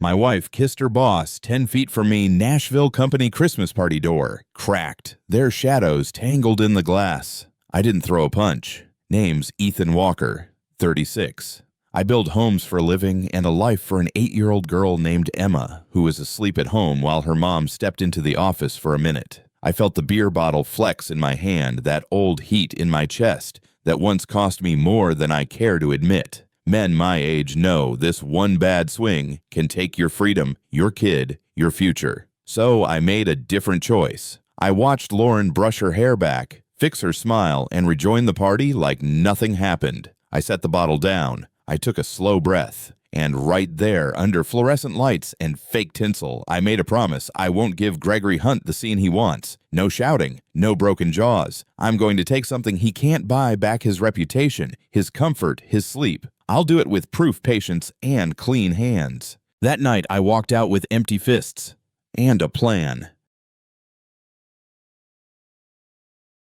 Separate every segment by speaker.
Speaker 1: My wife kissed her boss 10 feet from me. Nashville company Christmas party door. Cracked. Their shadows tangled in the glass. I didn't throw a punch. Name's Ethan Walker, 36. I build homes for a living and a life for an 8-year-old girl named Emma, who was asleep at home while her mom stepped into the office for a minute. I felt the beer bottle flex in my hand, that old heat in my chest that once cost me more than I care to admit. Men my age know this one bad swing can take your freedom, your kid, your future. So I made a different choice. I watched Lauren brush her hair back, fix her smile, and rejoin the party like nothing happened. I set the bottle down. I took a slow breath. And right there, under fluorescent lights and fake tinsel, I made a promise. I won't give Gregory Hunt the scene he wants. No shouting, no broken jaws. I'm going to take something he can't buy back: his reputation, his comfort, his sleep. I'll do it with proof patience and clean hands. That night, I walked out with empty fists and a plan.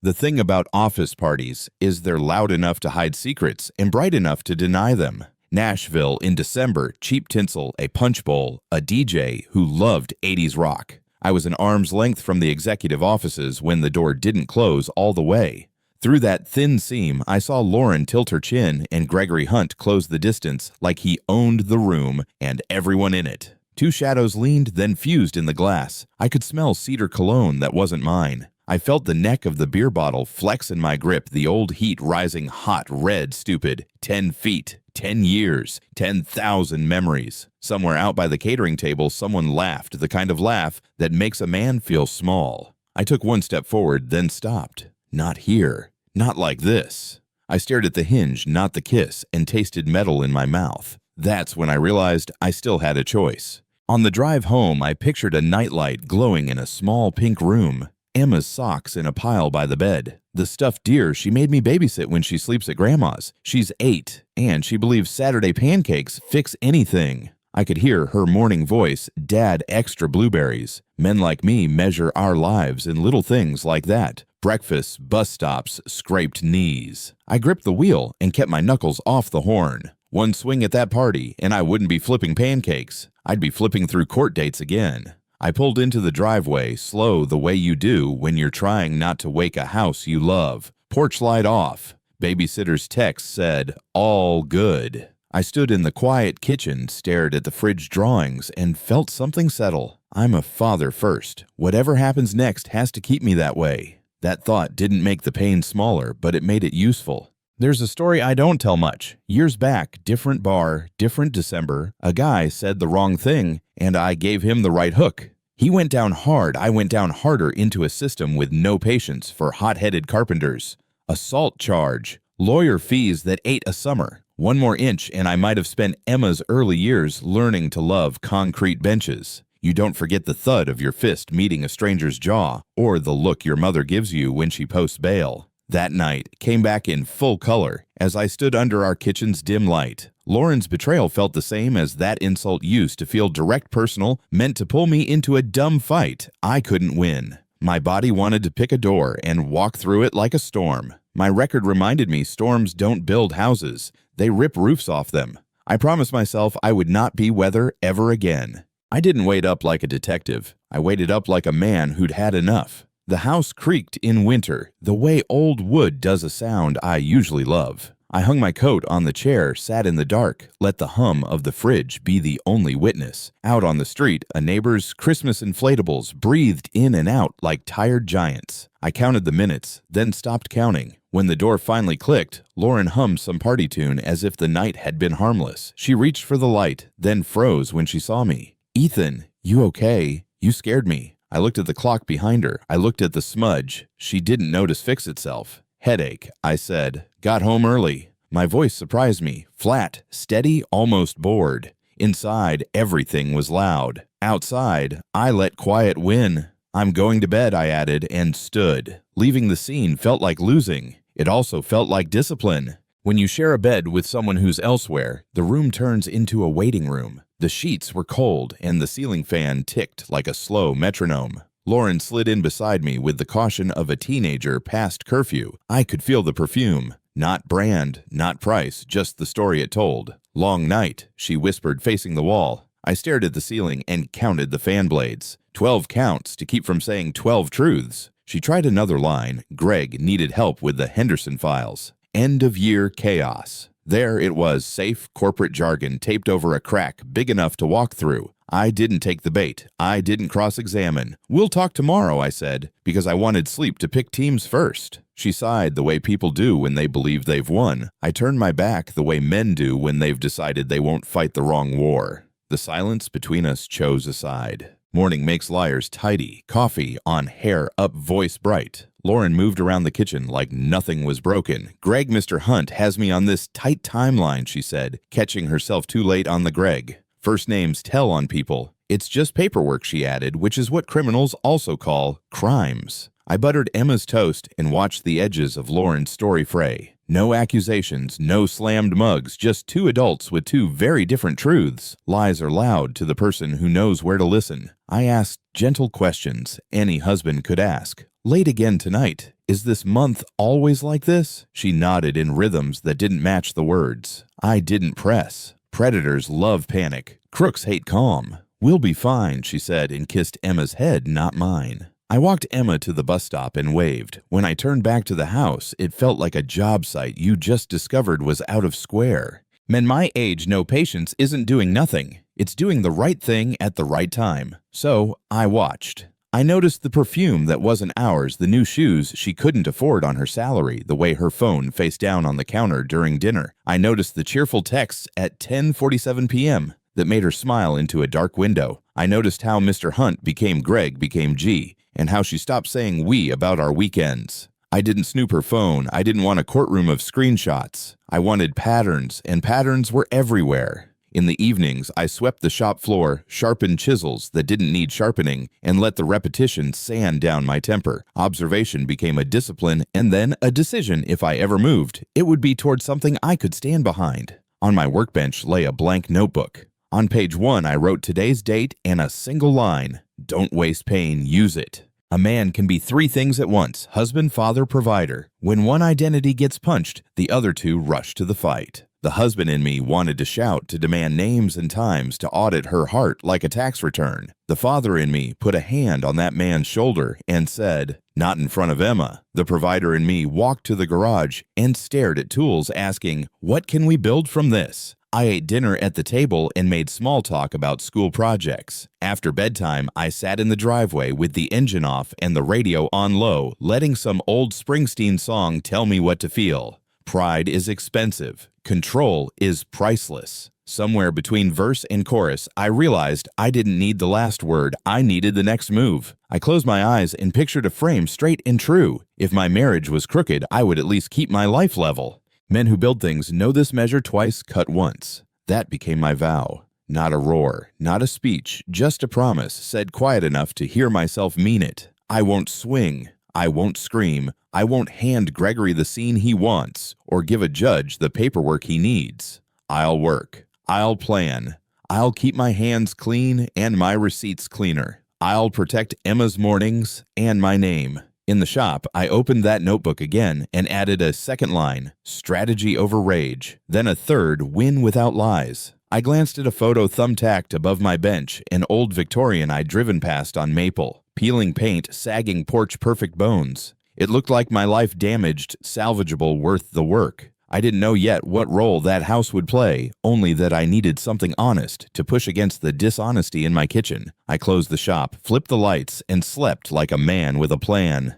Speaker 1: The thing about office parties is they're loud enough to hide secrets and bright enough to deny them. Nashville in December, cheap tinsel, a punch bowl, a DJ who loved 80s rock. I was an arm's length from the executive offices when the door didn't close all the way. Through that thin seam, I saw Lauren tilt her chin and Gregory Hunt close the distance like he owned the room and everyone in it. Two shadows leaned, then fused in the glass. I could smell cedar cologne that wasn't mine. I felt the neck of the beer bottle flex in my grip, the old heat rising hot, red, stupid. 10 feet, 10 years, 10,000 memories. Somewhere out by the catering table, someone laughed, the kind of laugh that makes a man feel small. I took one step forward, then stopped. Not here. Not like this. I stared at the hinge, not the kiss, and tasted metal in my mouth. That's when I realized I still had a choice. On the drive home, I pictured a nightlight glowing in a small pink room. Emma's socks in a pile by the bed. The stuffed deer she made me babysit when she sleeps at Grandma's. She's 8, and she believes Saturday pancakes fix anything. I could hear her morning voice, "Dad, extra blueberries." Men like me measure our lives in little things like that. Breakfasts, bus stops, scraped knees. I gripped the wheel and kept my knuckles off the horn. One swing at that party, and I wouldn't be flipping pancakes. I'd be flipping through court dates again. I pulled into the driveway, slow the way you do when you're trying not to wake a house you love. Porch light off. Babysitter's text said, "All good." I stood in the quiet kitchen, stared at the fridge drawings, and felt something settle. I'm a father first. Whatever happens next has to keep me that way. That thought didn't make the pain smaller, but it made it useful. There's a story I don't tell much. Years back, different bar, different December, a guy said the wrong thing, and I gave him the right hook. He went down hard, I went down harder into a system with no patience for hot-headed carpenters. Assault charge, lawyer fees that ate a summer. One more inch and I might have spent Emma's early years learning to love concrete benches. You don't forget the thud of your fist meeting a stranger's jaw, or the look your mother gives you when she posts bail. That night came back in full color as I stood under our kitchen's dim light. Lauren's betrayal felt the same as that insult used to feel: direct, personal, meant to pull me into a dumb fight I couldn't win. My body wanted to pick a door and walk through it like a storm. My record reminded me storms don't build houses, they rip roofs off them. I promised myself I would not be weather ever again. I didn't wait up like a detective. I waited up like a man who'd had enough. The house creaked in winter, the way old wood does a sound I usually love. I hung my coat on the chair, sat in the dark, let the hum of the fridge be the only witness. Out on the street, a neighbor's Christmas inflatables breathed in and out like tired giants. I counted the minutes, then stopped counting. When the door finally clicked, Lauren hummed some party tune as if the night had been harmless. She reached for the light, then froze when she saw me. "Ethan, you okay? You scared me." I looked at the clock behind her. I looked at the smudge. She didn't notice fix itself. "Headache," I said. "Got home early." My voice surprised me. Flat, steady, almost bored. Inside, everything was loud. Outside, I let quiet win. "I'm going to bed," I added, and stood. Leaving the scene felt like losing. It also felt like discipline. When you share a bed with someone who's elsewhere, the room turns into a waiting room. The sheets were cold, and the ceiling fan ticked like a slow metronome. Lauren slid in beside me with the caution of a teenager past curfew. I could feel the perfume. Not brand, not price, just the story it told. "Long night," she whispered, facing the wall. I stared at the ceiling and counted the fan blades. 12 counts to keep from saying 12 truths. She tried another line. Greg needed help with the Henderson files. End of year chaos. There it was, safe corporate jargon taped over a crack big enough to walk through. I didn't take the bait. I didn't cross-examine. We'll talk tomorrow, I said, because I wanted Sleep to pick teams first. She sighed the way people do when they believe they've won. I turned my back the way men do when they've decided they won't fight the wrong war. The silence between us chose a side. Morning makes liars tidy. Coffee on, hair up, voice bright. Lauren moved around the kitchen like nothing was broken. Greg, Mr. Hunt, has me on this tight timeline, she said, catching herself too late on the Greg. First names tell on people. It's just paperwork, she added, which is what criminals also call crimes. I buttered Emma's toast and watched the edges of Lauren's story fray. No accusations, no slammed mugs, just two adults with two very different truths. Lies are loud to the person who knows where to listen. I asked gentle questions any husband could ask. Late again tonight. Is this month always like this? She nodded in rhythms that didn't match the words. I didn't press. Predators love panic. Crooks hate calm. We'll be fine, she said and kissed Emma's head, not mine. I walked Emma to the bus stop and waved. When I turned back to the house, it felt like a job site you just discovered was out of square. Men my age know patience isn't doing nothing. It's doing the right thing at the right time. So I watched. I noticed the perfume that wasn't ours, the new shoes she couldn't afford on her salary, the way her phone faced down on the counter during dinner. I noticed the cheerful texts at 10:47 p.m. that made her smile into a dark window. I noticed how Mr. Hunt became Greg became G, and how she stopped saying we about our weekends. I didn't snoop her phone. I didn't want a courtroom of screenshots. I wanted patterns, and patterns were everywhere. In the evenings, I swept the shop floor, sharpened chisels that didn't need sharpening, and let the repetition sand down my temper. Observation became a discipline and then a decision. If I ever moved, it would be toward something I could stand behind. On my workbench lay a blank notebook. On page 1, I wrote today's date and a single line. Don't waste pain, use it. A man can be 3 things at once, husband, father, provider. When one identity gets punched, the other 2 rush to the fight. The husband in me wanted to shout, to demand names and times, to audit her heart like a tax return. The father in me put a hand on that man's shoulder and said, not in front of Emma. The provider in me walked to the garage and stared at tools, asking, what can we build from this? I ate dinner at the table and made small talk about school projects. After bedtime, I sat in the driveway with the engine off and the radio on low, letting some old Springsteen song tell me what to feel. Pride is expensive. Control is priceless. Somewhere between verse and chorus, I realized I didn't need the last word. I needed the next move. I closed my eyes and pictured a frame straight and true. If my marriage was crooked, I would at least keep my life level. Men who build things know this measure twice, cut once. That became my vow. Not a roar, not a speech, just a promise, said quiet enough to hear myself mean it. I won't swing. I won't scream. I won't hand Gregory the scene he wants or give a judge the paperwork he needs. I'll work. I'll plan. I'll keep my hands clean and my receipts cleaner. I'll protect Emma's mornings and my name. In the shop, I opened that notebook again and added a second line, strategy over rage, then a third, win without lies. I glanced at a photo thumbtacked above my bench, an old Victorian I'd driven past on Maple, peeling paint, sagging porch-perfect bones. It looked like my life damaged, salvageable, worth the work. I didn't know yet what role that house would play, only that I needed something honest to push against the dishonesty in my kitchen. I closed the shop, flipped the lights, and slept like a man with a plan.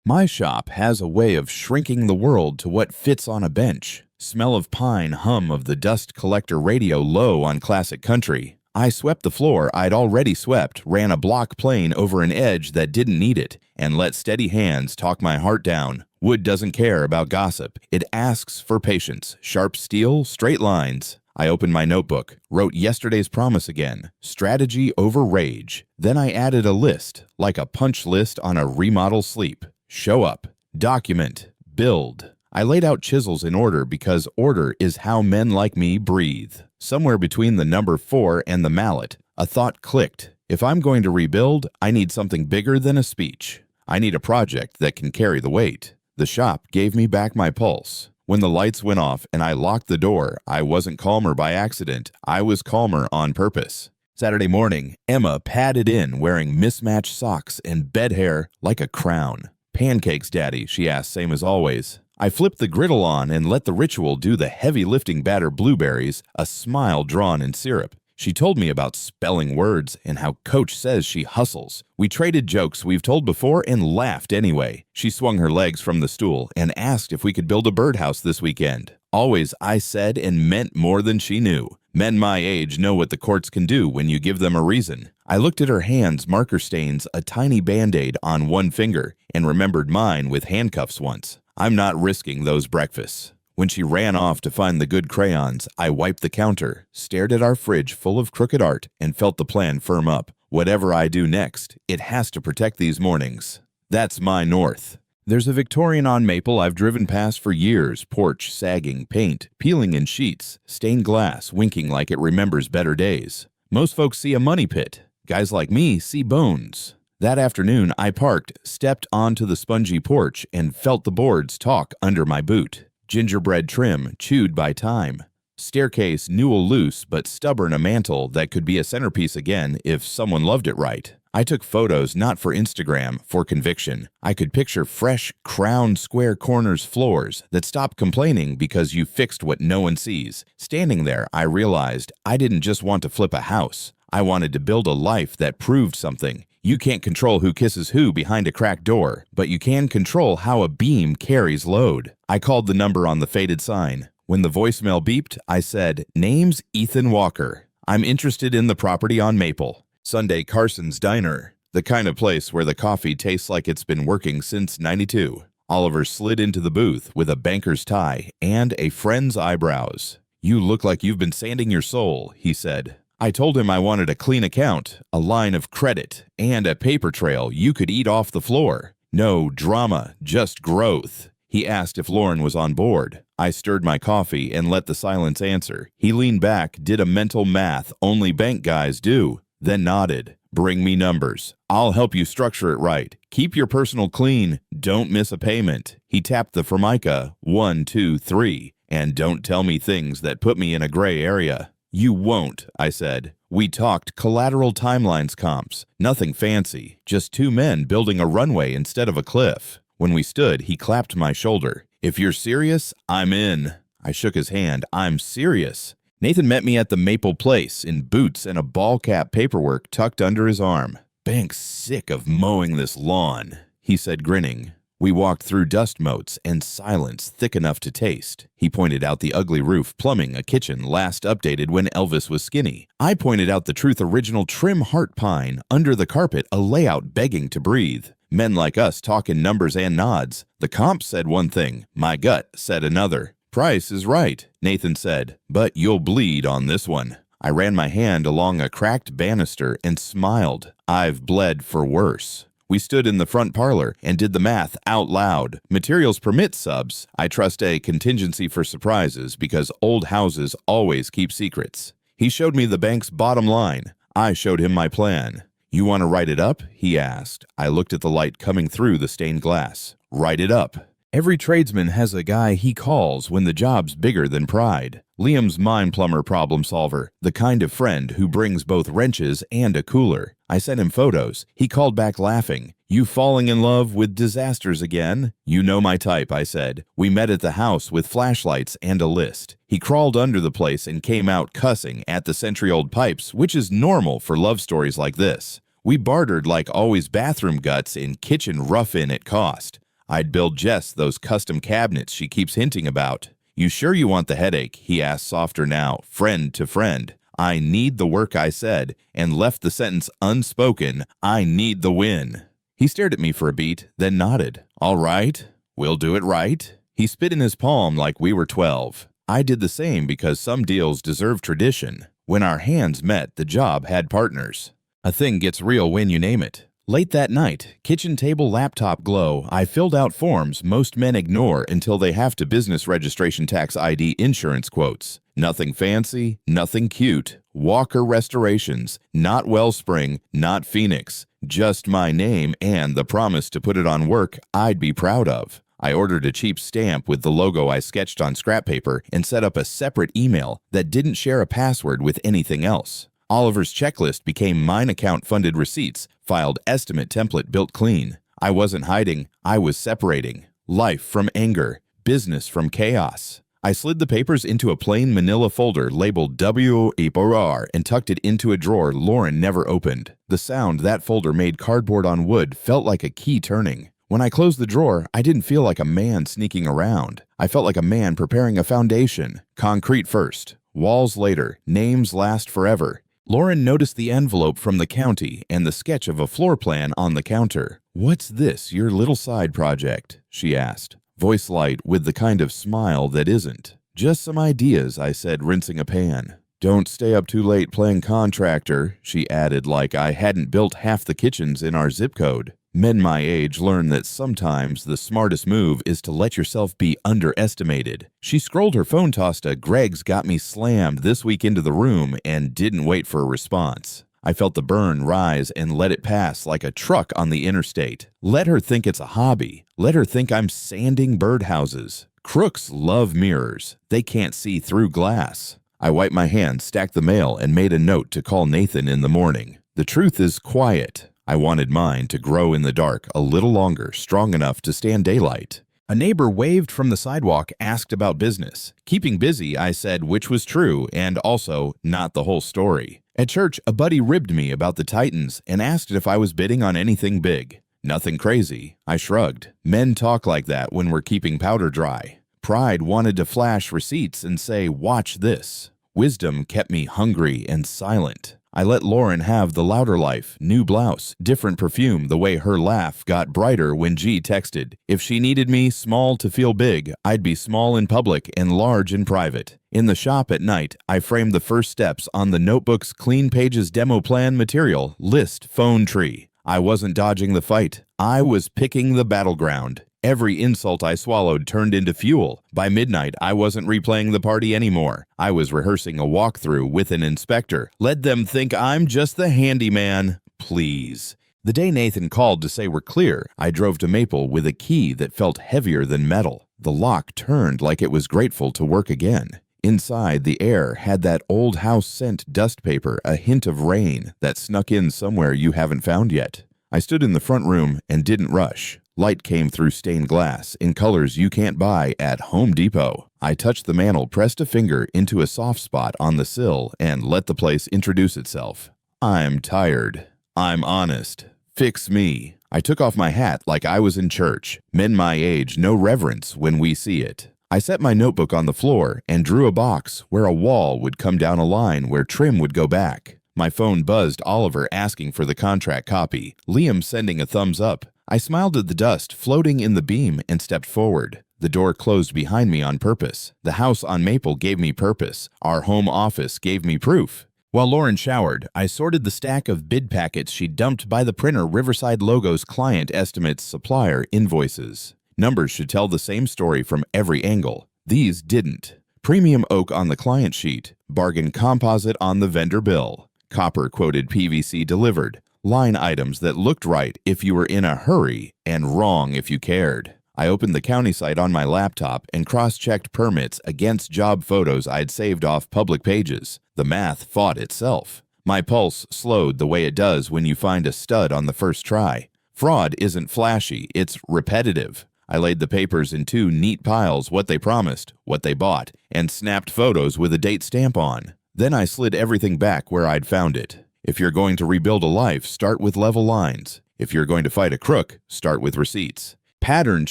Speaker 1: My shop has a way of shrinking the world to what fits on a bench. Smell of pine, hum of the dust collector radio low on classic country. I swept the floor I'd already swept, ran a block plane over an edge that didn't need it, and let steady hands talk my heart down. Wood doesn't care about gossip. It asks for patience, sharp steel, straight lines. I opened my notebook, wrote yesterday's promise again, strategy over rage. Then I added a list, like a punch list on a remodel sleep. Show up, document, build. I laid out chisels in order because order is how men like me breathe. Somewhere between the number 4 and the mallet, a thought clicked. If I'm going to rebuild, I need something bigger than a speech. I need a project that can carry the weight. The shop gave me back my pulse. When the lights went off and I locked the door, I wasn't calmer by accident. I was calmer on purpose. Saturday morning, Emma padded in wearing mismatched socks and bed hair like a crown. "Pancakes, Daddy?" she asked, same as always. I flipped the griddle on and let the ritual do the heavy lifting, batter blueberries, a smile drawn in syrup. She told me about spelling words and how Coach says she hustles. We traded jokes we've told before and laughed anyway. She swung her legs from the stool and asked if we could build a birdhouse this weekend. Always I said and meant more than she knew. Men my age know what the courts can do when you give them a reason. I looked at her hands, marker stains, a tiny Band-Aid on one finger, and remembered mine with handcuffs once. I'm not risking those breakfasts. When she ran off to find the good crayons, I wiped the counter, stared at our fridge full of crooked art, and felt the plan firm up. Whatever I do next, it has to protect these mornings. That's my north. There's a Victorian on Maple I've driven past for years, porch sagging, paint peeling in sheets, stained glass winking like it remembers better days. Most folks see a money pit. Guys like me see bones. That afternoon, I parked, stepped onto the spongy porch, and felt the boards talk under my boot. Gingerbread trim, chewed by time. Staircase newel loose but stubborn, a mantle that could be a centerpiece again if someone loved it right. I took photos not for Instagram, for conviction. I could picture fresh, crowned square corners floors that stop complaining because you fixed what no one sees. Standing there, I realized I didn't just want to flip a house. I wanted to build a life that proved something. You can't control who kisses who behind a cracked door, but you can control how a beam carries load. I called the number on the faded sign. When the voicemail beeped, I said, "Name's Ethan Walker. I'm interested in the property on Maple. Sunday Carson's Diner, the kind of place where the coffee tastes like it's been working since '92. Oliver slid into the booth with a banker's tie and a friend's eyebrows. "You look like you've been sanding your soul," he said. I told him I wanted a clean account, a line of credit, and a paper trail you could eat off the floor. No drama, just growth. He asked if Lauren was on board. I stirred my coffee and let the silence answer. He leaned back, did a mental math only bank guys do, then nodded. "Bring me numbers. I'll help you structure it right. Keep your personal clean. Don't miss a payment." He tapped the Formica, 1, 2, 3, and don't tell me things that put me in a gray area. "You won't," I said. We talked collateral timelines comps. Nothing fancy, just two men building a runway instead of a cliff. When we stood, he clapped my shoulder. "If you're serious, I'm in." I shook his hand. "I'm serious." Nathan met me at the Maple Place in boots and a ball cap, paperwork tucked under his arm. "Bank's sick of mowing this lawn," he said, grinning. We walked through dust motes and silence thick enough to taste. He pointed out the ugly roof, plumbing, a kitchen last updated when Elvis was skinny. I pointed out the Truth Original trim heart pine, under the carpet, a layout begging to breathe. Men like us talk in numbers and nods. The comp said one thing, my gut said another. "Price is right," Nathan said, "but you'll bleed on this one." I ran my hand along a cracked banister and smiled. I've bled for worse. We stood in the front parlor and did the math out loud. Materials permit subs. I trust a contingency for surprises because old houses always keep secrets. He showed me the bank's bottom line. I showed him my plan. "You want to write it up?" he asked. I looked at the light coming through the stained glass. "Write it up." Every tradesman has a guy he calls when the job's bigger than pride. Liam's mine plumber problem solver, the kind of friend who brings both wrenches and a cooler. I sent him photos. He called back laughing. "You falling in love with disasters again?" "You know my type," I said. We met at the house with flashlights and a list. He crawled under the place and came out cussing at the century-old pipes, which is normal for love stories like this. We bartered like always bathroom guts and kitchen rough-in at cost. I'd build Jess those custom cabinets she keeps hinting about. "You sure you want the headache?" he asked, softer now, friend to friend. "I need the work," I said, and left the sentence unspoken. "I need the win." He stared at me for a beat, then nodded. "All right, we'll do it right." He spit in his palm like we were 12. I did the same because some deals deserve tradition. When our hands met, the job had partners. A thing gets real when you name it. Late that night, kitchen table laptop glow, I filled out forms most men ignore until they have to business registration tax ID insurance quotes. Nothing fancy, nothing cute. Walker Restorations, not Wellspring, not Phoenix. Just my name and the promise to put it on work I'd be proud of. I ordered a cheap stamp with the logo I sketched on scrap paper and set up a separate email that didn't share a password with anything else. Oliver's checklist became mine account-funded receipts, filed estimate template built clean. I wasn't hiding, I was separating. Life from anger, business from chaos. I slid the papers into a plain manila folder labeled WEPR and tucked it into a drawer Lauren never opened. The sound that folder made cardboard on wood felt like a key turning. When I closed the drawer, I didn't feel like a man sneaking around. I felt like a man preparing a foundation. Concrete first, walls later, names last forever. Lauren noticed the envelope from the county and the sketch of a floor plan on the counter. "What's this, your little side project?" she asked. Voice light with the kind of smile that isn't. "Just some ideas," I said, rinsing a pan. "Don't stay up too late playing contractor," she added like I hadn't built half the kitchens in our zip code. Men my age learn that sometimes the smartest move is to let yourself be underestimated. She scrolled her phone, tossed a "Greg's got me slammed this week" into the room, and didn't wait for a response. I felt the burn rise and let it pass like a truck on the interstate. Let her think it's a hobby. Let her think I'm sanding birdhouses. Crooks love mirrors. They can't see through glass. I wiped my hands, stacked the mail, and made a note to call Nathan in the morning. The truth is quiet. I wanted mine to grow in the dark a little longer, strong enough to stand daylight. A neighbor waved from the sidewalk, asked about business. Keeping busy, I said, which was true, and also not the whole story. At church, a buddy ribbed me about the Titans and asked if I was bidding on anything big. Nothing crazy. I shrugged. Men talk like that when we're keeping powder dry. Pride wanted to flash receipts and say, "Watch this." Wisdom kept me hungry and silent. I let Lauren have the louder life, new blouse, different perfume, the way her laugh got brighter when G texted. If she needed me small to feel big, I'd be small in public and large in private. In the shop at night, I framed the first steps on the notebook's clean pages demo plan material, list, phone tree. I wasn't dodging the fight. I was picking the battleground. Every insult I swallowed turned into fuel. By midnight, I wasn't replaying the party anymore. I was rehearsing a walkthrough with an inspector. Let them think I'm just the handyman, please. The day Nathan called to say we're clear, I drove to Maple with a key that felt heavier than metal. The lock turned like it was grateful to work again. Inside, the air had that old house scent dust paper, a hint of rain that snuck in somewhere you haven't found yet. I stood in the front room and didn't rush. Light came through stained glass in colors you can't buy at Home Depot. I touched the mantel, pressed a finger into a soft spot on the sill, and let the place introduce itself. I'm tired. I'm honest. Fix me. I took off my hat like I was in church. Men my age know reverence when we see it. I set my notebook on the floor and drew a box where a wall would come down a line where trim would go back. My phone buzzed Oliver asking for the contract copy. Liam sending a thumbs up. I smiled at the dust floating in the beam and stepped forward. The door closed behind me on purpose. The house on Maple gave me purpose. Our home office gave me proof. While Lauren showered, I sorted the stack of bid packets she dumped by the printer Riverside Logos client estimates supplier invoices. Numbers should tell the same story from every angle. These didn't. Premium oak on the client sheet. Bargain composite on the vendor bill. Copper quoted PVC delivered. Line items that looked right if you were in a hurry and wrong if you cared. I opened the county site on my laptop and cross-checked permits against job photos I'd saved off public pages. The math fought itself. My pulse slowed the way it does when you find a stud on the first try. Fraud isn't flashy, it's repetitive. I laid the papers in two neat piles, what they promised, what they bought, and snapped photos with a date stamp on. Then I slid everything back where I'd found it. If you're going to rebuild a life, start with level lines. If you're going to fight a crook, start with receipts. Patterns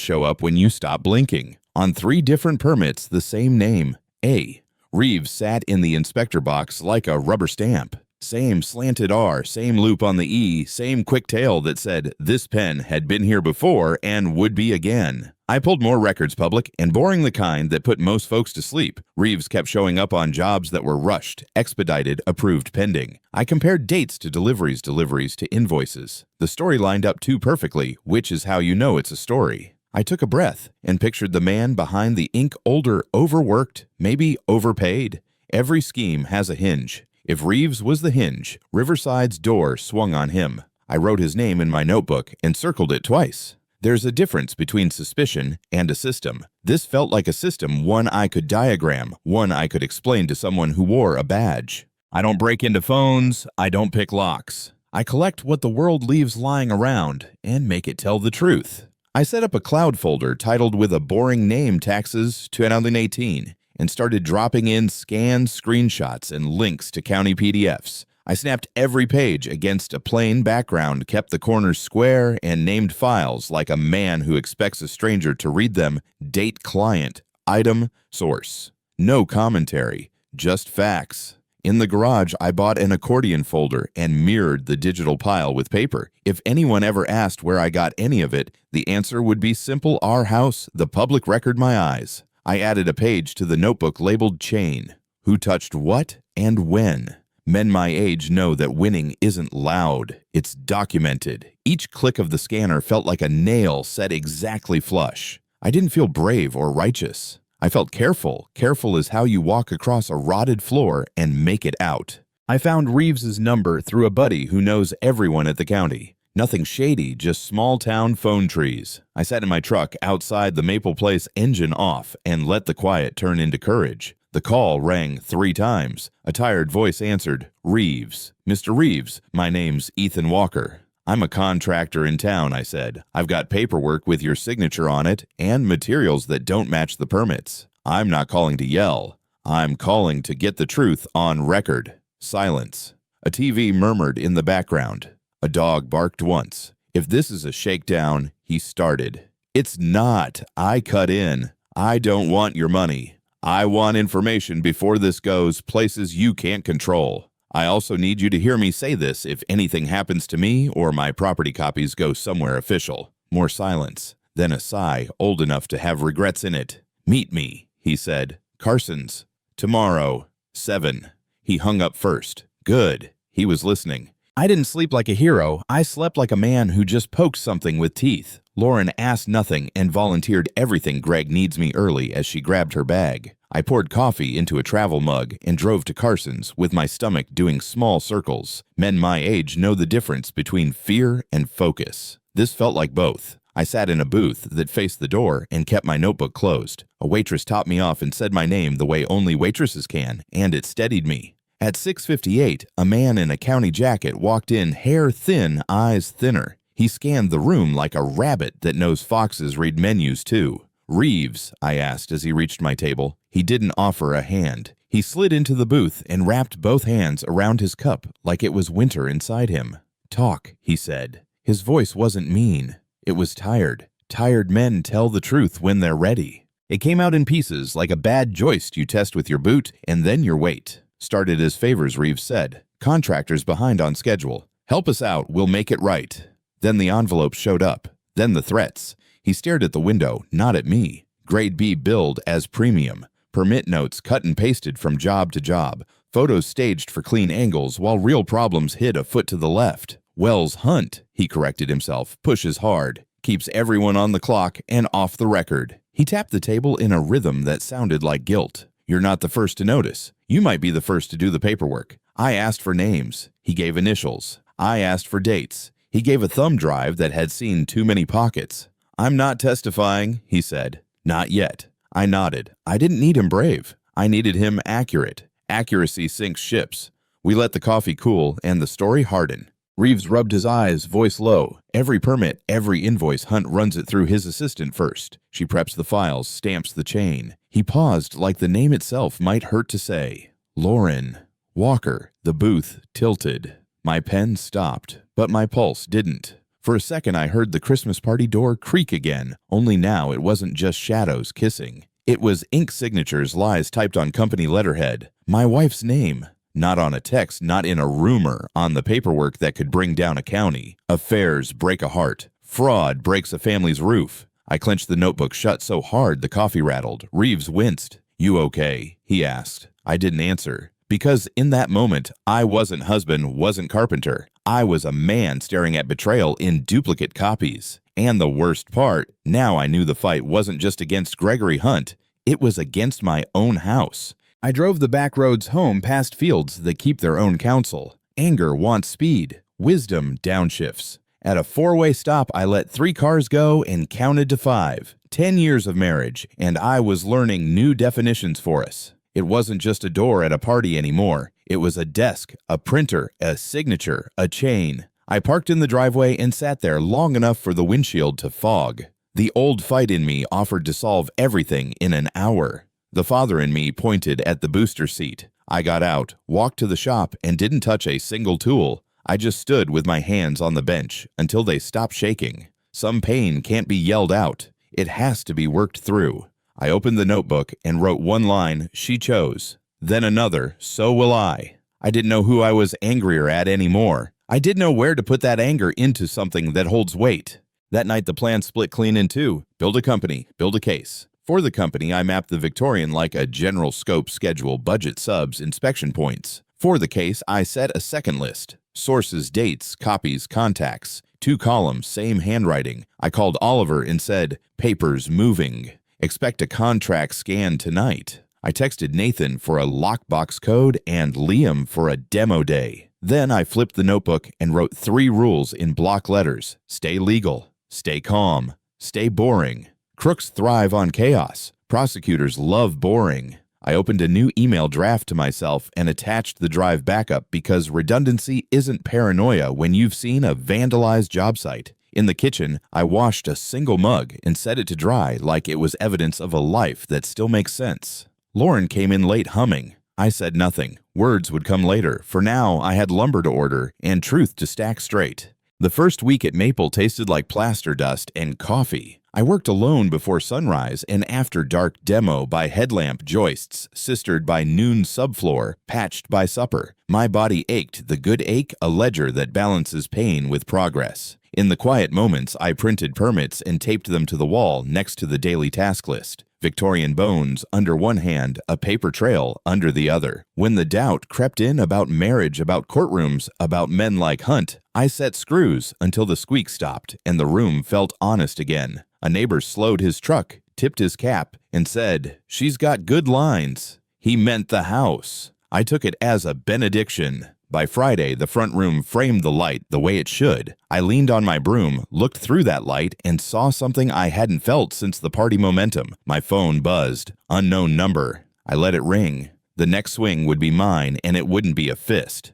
Speaker 1: show up when you stop blinking. On 3 different permits, the same name, A. Reeves sat in the inspector box like a rubber stamp. Same slanted R, same loop on the E, same quick tail that said this pen had been here before and would be again. I pulled more records public and boring the kind that put most folks to sleep. Reeves kept showing up on jobs that were rushed, expedited, approved pending. I compared dates to deliveries to invoices. The story lined up too perfectly, which is how you know it's a story. I took a breath and pictured the man behind the ink older, overworked, maybe overpaid. Every scheme has a hinge. If Reeves was the hinge, Riverside's door swung on him. I wrote his name in my notebook and circled it twice. There's a difference between suspicion and a system. This felt like a system, one I could diagram, one I could explain to someone who wore a badge. I don't break into phones, I don't pick locks. I collect what the world leaves lying around and make it tell the truth. I set up a cloud folder titled with a boring name, Taxes 2018, and started dropping in scanned screenshots and links to county PDFs. I snapped every page against a plain background, kept the corners square, and named files like a man who expects a stranger to read them: date, client, item, source. No commentary, just facts. In the garage, I bought an accordion folder and mirrored the digital pile with paper. If anyone ever asked where I got any of it, the answer would be simple: our house, the public record, my eyes. I added a page to the notebook labeled chain. Who touched what and when? Men my age know that winning isn't loud, it's documented. Each click of the scanner felt like a nail set exactly flush. I didn't feel brave or righteous. I felt careful. Careful is how you walk across a rotted floor and make it out. I found Reeves's number through a buddy who knows everyone at the county. Nothing shady, just small-town phone trees. I sat in my truck outside the Maple Place, engine off, and let the quiet turn into courage. The call rang 3 times. A tired voice answered, "Reeves. Mr. Reeves, my name's Ethan Walker. I'm a contractor in town," I said. "I've got paperwork with your signature on it and materials that don't match the permits. I'm not calling to yell. I'm calling to get the truth on record." Silence. A TV murmured in the background. A dog barked once. "If this is a shakedown," he started. "It's not." I cut in. "I don't want your money. I want information before this goes places you can't control. I also need you to hear me say this if anything happens to me or my property copies go somewhere official." More silence, then a sigh old enough to have regrets in it. "Meet me," he said. "Carson's. Tomorrow, 7. He hung up first. Good. He was listening. I didn't sleep like a hero. I slept like a man who just poked something with teeth. Lauren asked nothing and volunteered everything. Greg needs me early as she grabbed her bag. I poured coffee into a travel mug and drove to Carson's with my stomach doing small circles. Men my age know the difference between fear and focus. This felt like both. I sat in a booth that faced the door and kept my notebook closed. A waitress topped me off and said my name the way only waitresses can, and it steadied me. At 6:58, a man in a county jacket walked in, hair thin, eyes thinner. He scanned the room like a rabbit that knows foxes read menus too. "Reeves?" I asked as he reached my table. He didn't offer a hand. He slid into the booth and wrapped both hands around his cup like it was winter inside him. "Talk," he said. His voice wasn't mean. It was tired. Tired men tell the truth when they're ready. It came out in pieces like a bad joist you test with your boot and then your weight. "Started as favors," Reeves said. "Contractors behind on schedule. Help us out, we'll make it right." Then the envelope showed up. Then the threats. He stared at the window, not at me. Grade B billed as premium. Permit notes cut and pasted from job to job. Photos staged for clean angles while real problems hid a foot to the left. "Wells Hunt," he corrected himself, "pushes hard. Keeps everyone on the clock and off the record." He tapped the table in a rhythm that sounded like guilt. "You're not the first to notice. You might be the first to do the paperwork. I asked for names. He gave initials. I asked for dates. He gave a thumb drive that had seen too many pockets. "I'm not testifying," he said. "Not yet." I nodded. I didn't need him brave. I needed him accurate. Accuracy sinks ships. We let the coffee cool and the story harden. Reeves rubbed his eyes, voice low. "Every permit, every invoice, Hunt runs it through his assistant first. She preps the files, stamps the chain." He paused like the name itself might hurt to say. "Lauren Walker." The booth tilted. My pen stopped, but my pulse didn't. For a second I heard the Christmas party door creak again, only now it wasn't just shadows kissing. It was ink signatures, lies typed on company letterhead. My wife's name. Not on a text, not in a rumor, on the paperwork that could bring down a county. Affairs break a heart. Fraud breaks a family's roof. I clenched the notebook shut so hard the coffee rattled. Reeves winced. "You okay?" he asked. I didn't answer. Because in that moment, I wasn't husband, wasn't carpenter. I was a man staring at betrayal in duplicate copies. And the worst part, now I knew the fight wasn't just against Gregory Hunt. It was against my own house. I drove the back roads home past fields that keep their own counsel. Anger wants speed. Wisdom downshifts. At a four-way stop, I let 3 cars go and counted to 5. 10 years of marriage, and I was learning new definitions for us. It wasn't just a door at a party anymore. It was a desk, a printer, a signature, a chain. I parked in the driveway and sat there long enough for the windshield to fog. The old fight in me offered to solve everything in an hour. The father in me pointed at the booster seat. I got out, walked to the shop, and didn't touch a single tool. I just stood with my hands on the bench until they stopped shaking. Some pain can't be yelled out. It has to be worked through. I opened the notebook and wrote one line, "She chose." Then another, "So will I." I didn't know who I was angrier at anymore. I didn't know where to put that anger into something that holds weight. That night the plan split clean in two. Build a company, build a case. For the company, I mapped the Victorian like a general scope, schedule, budget, subs, inspection points. For the case, I set a second list. Sources, dates, copies, contacts. 2 columns, same handwriting. I called Oliver and said, "Papers moving. Expect a contract scan tonight." I texted Nathan for a lockbox code and Liam for a demo day. Then I flipped the notebook and wrote 3 rules in block letters. Stay legal. Stay calm. Stay boring. Crooks thrive on chaos. Prosecutors love boring. I opened a new email draft to myself and attached the drive backup because redundancy isn't paranoia when you've seen a vandalized job site. In the kitchen, I washed a single mug and set it to dry like it was evidence of a life that still makes sense. Lauren came in late humming. I said nothing. Words would come later. For now, I had lumber to order and truth to stack straight. The first week at Maple tasted like plaster dust and coffee. I worked alone before sunrise and after dark demo by headlamp joists, sistered by noon subfloor, patched by supper. My body ached, the good ache, a ledger that balances pain with progress. In the quiet moments, I printed permits and taped them to the wall next to the daily task list. Victorian bones under one hand, a paper trail under the other. When the doubt crept in about marriage, about courtrooms, about men like Hunt, I set screws until the squeak stopped and the room felt honest again. A neighbor slowed his truck, tipped his cap, and said, "She's got good lines." He meant the house. I took it as a benediction. By Friday, the front room framed the light the way it should. I leaned on my broom, looked through that light, and saw something I hadn't felt since the party momentum. My phone buzzed. Unknown number. I let it ring. The next swing would be mine, and it wouldn't be a fist.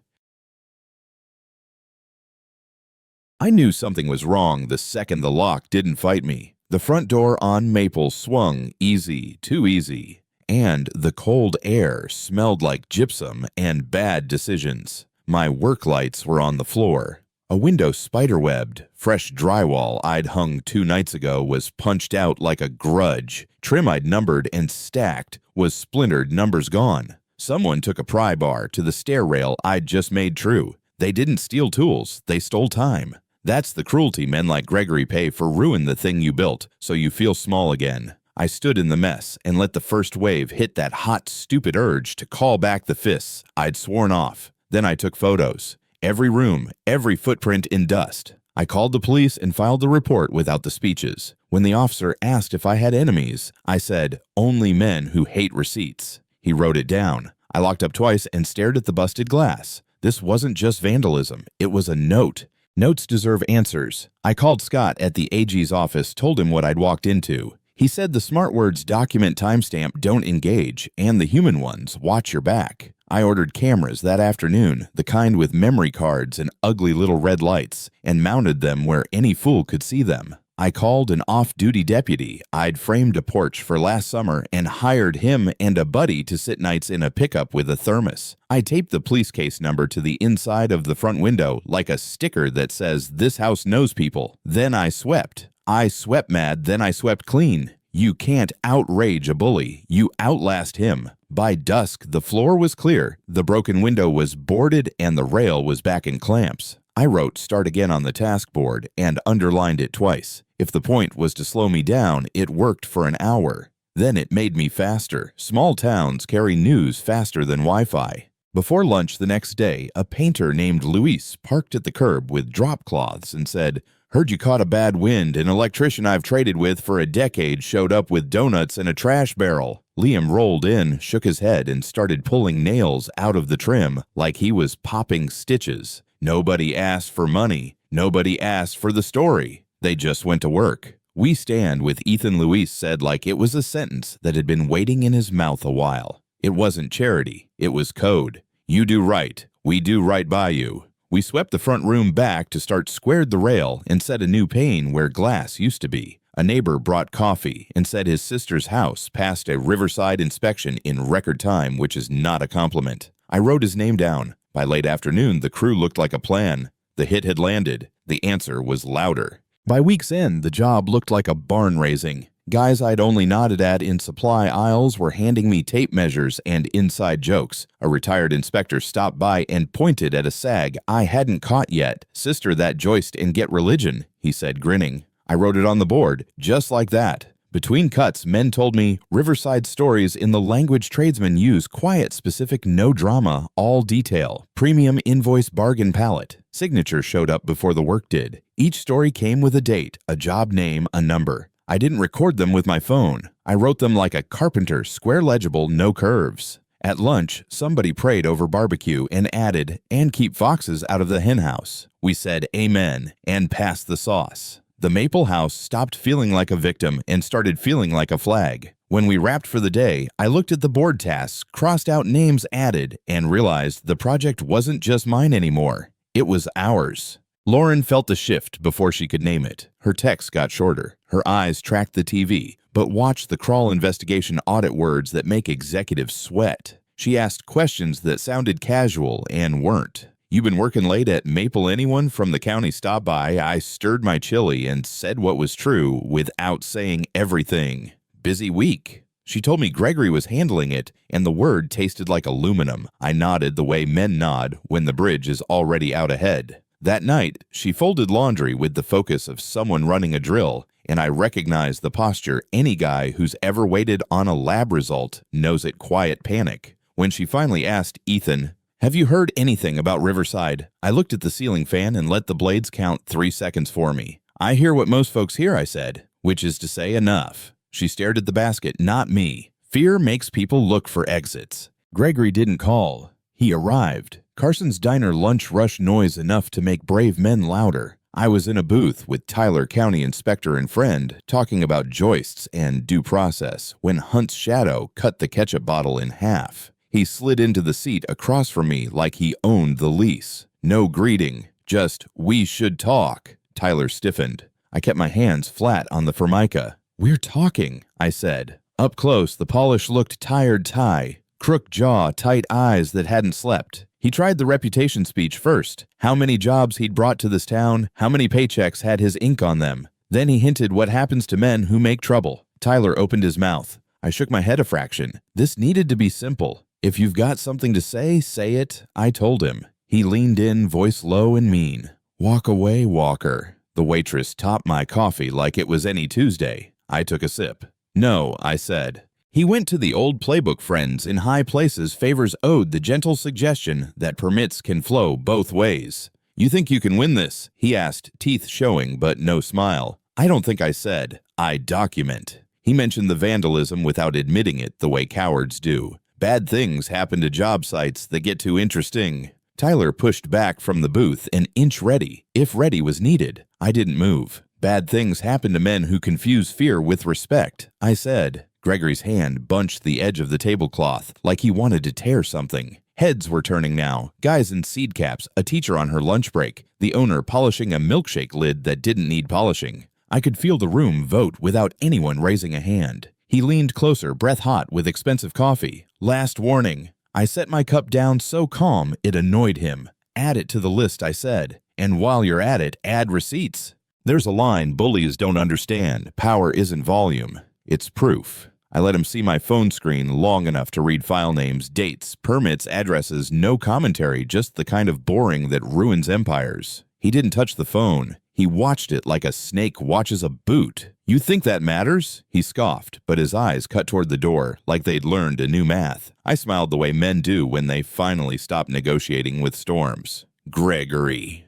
Speaker 1: I knew something was wrong the second the lock didn't fight me. The front door on Maple swung easy, too easy. And the cold air smelled like gypsum and bad decisions. My work lights were on the floor. A window spiderwebbed. Fresh drywall I'd hung 2 nights ago was punched out like a grudge. Trim I'd numbered and stacked was splintered, numbers gone. Someone took a pry bar to the stair rail I'd just made true. They didn't steal tools, they stole time. That's the cruelty men like Gregory pay for ruin the thing you built, so you feel small again. I stood in the mess and let the first wave hit that hot, stupid urge to call back the fists I'd sworn off. Then I took photos. Every room, every footprint in dust. I called the police and filed the report without the speeches. When the officer asked if I had enemies, I said, "Only men who hate receipts." He wrote it down. I locked up twice and stared at the busted glass. This wasn't just vandalism. It was a note. Notes deserve answers. I called Scott at the AG's office, told him what I'd walked into. He said the smart words document timestamp don't engage, and the human ones watch your back. I ordered cameras that afternoon, the kind with memory cards and ugly little red lights, and mounted them where any fool could see them. I called an off-duty deputy. I'd framed a porch for last summer and hired him and a buddy to sit nights in a pickup with a thermos. I taped the police case number to the inside of the front window like a sticker that says, "This house knows people." Then I swept. I swept mad, then I swept clean. You can't outrage a bully. You outlast him. By dusk, the floor was clear, the broken window was boarded, and the rail was back in clamps. I wrote "start again" on the task board and underlined it twice. If the point was to slow me down, it worked for an hour. Then it made me faster. Small towns carry news faster than Wi-Fi. Before lunch the next day, a painter named Luis parked at the curb with drop cloths and said, "Heard you caught a bad wind. An electrician I've traded with for a decade showed up with donuts and a trash barrel." Liam rolled in, shook his head, and started pulling nails out of the trim like he was popping stitches. "Nobody asked for money. Nobody asked for the story. They just went to work. "We stand with Ethan," Luis said like it was a sentence that had been waiting in his mouth a while. It wasn't charity. It was code. You do right. We do right by you. We swept the front room back to start squared the rail and set a new pane where glass used to be. A neighbor brought coffee and said his sister's house passed a Riverside inspection in record time, which is not a compliment. I wrote his name down. By late afternoon, the crew looked like a plan. The hit had landed. The answer was louder. By week's end, the job looked like a barn raising. Guys I'd only nodded at in supply aisles were handing me tape measures and inside jokes. A retired inspector stopped by and pointed at a sag I hadn't caught yet. "Sister that joist and get religion," he said, grinning. I wrote it on the board, just like that. Between cuts, men told me Riverside stories in the language tradesmen use: quiet, specific, no drama, all detail, premium invoice bargain palette. Signature showed up before the work did. Each story came with a date, a job name, a number. I didn't record them with my phone. I wrote them like a carpenter, square legible, no curves. At lunch, somebody prayed over barbecue and added, "and keep foxes out of the henhouse." We said amen and passed the sauce. The Maple House stopped feeling like a victim and started feeling like a flag. When we wrapped for the day, I looked at the board tasks, crossed out names added, and realized the project wasn't just mine anymore. It was ours. Lauren felt the shift before she could name it. Her texts got shorter. Her eyes tracked the TV, but watched the crawl investigation audit words that make executives sweat. She asked questions that sounded casual and weren't. "You been working late at Maple? Anyone from the county stop by?" I stirred my chili and said what was true without saying everything. "Busy week." She told me Gregory was handling it, and the word tasted like aluminum. I nodded the way men nod when the bridge is already out ahead. That night, she folded laundry with the focus of someone running a drill, and I recognized the posture. Any guy who's ever waited on a lab result knows it. Quiet panic. When she finally asked Ethan, "Have you heard anything about Riverside?" I looked at the ceiling fan and let the blades count 3 seconds for me. "I hear what most folks hear," I said, which is to say enough. She stared at the basket, not me. Fear makes people look for exits. Gregory didn't call. He arrived. Carson's Diner lunch rush noise enough to make brave men louder. I was in a booth with Tyler, county inspector and friend, talking about joists and due process when Hunt's shadow cut the ketchup bottle in half. He slid into the seat across from me like he owned the lease. No greeting, just "we should talk." Tyler stiffened. I kept my hands flat on the formica. "We're talking," I said. Up close, the polish looked tired tie, crook jaw, tight eyes that hadn't slept. He tried the reputation speech first, how many jobs he'd brought to this town, how many paychecks had his ink on them. Then he hinted what happens to men who make trouble. Tyler opened his mouth. I shook my head a fraction. This needed to be simple. "If you've got something to say it," I told him. He leaned in, voice low and mean. "Walk away, Walker." The waitress topped my coffee like it was any Tuesday. I took a sip. "No," I said. He went to the old playbook. Friends in high places favors owed the gentle suggestion that permits can flow both ways. "You think you can win this?" he asked, teeth showing but no smile. I don't think I said. I document. He mentioned the vandalism without admitting it the way cowards do. Bad things happen to job sites that get too interesting. Tyler pushed back from the booth an inch ready, if ready was needed. I didn't move. Bad things happen to men who confuse fear with respect, I said. Gregory's hand bunched the edge of the tablecloth like he wanted to tear something. Heads were turning now, guys in seed caps, a teacher on her lunch break, the owner polishing a milkshake lid that didn't need polishing. I could feel the room vote without anyone raising a hand. He leaned closer, breath hot with expensive coffee. "Last warning." I set my cup down so calm it annoyed him. "Add it to the list," I said. "And while you're at it, add receipts." There's a line bullies don't understand. Power isn't volume. It's proof. I let him see my phone screen long enough to read file names, dates, permits, addresses, no commentary, just the kind of boring that ruins empires. He didn't touch the phone. He watched it like a snake watches a boot. "You think that matters?" He scoffed, but his eyes cut toward the door like they'd learned a new math. I smiled the way men do when they finally stop negotiating with storms. "Gregory."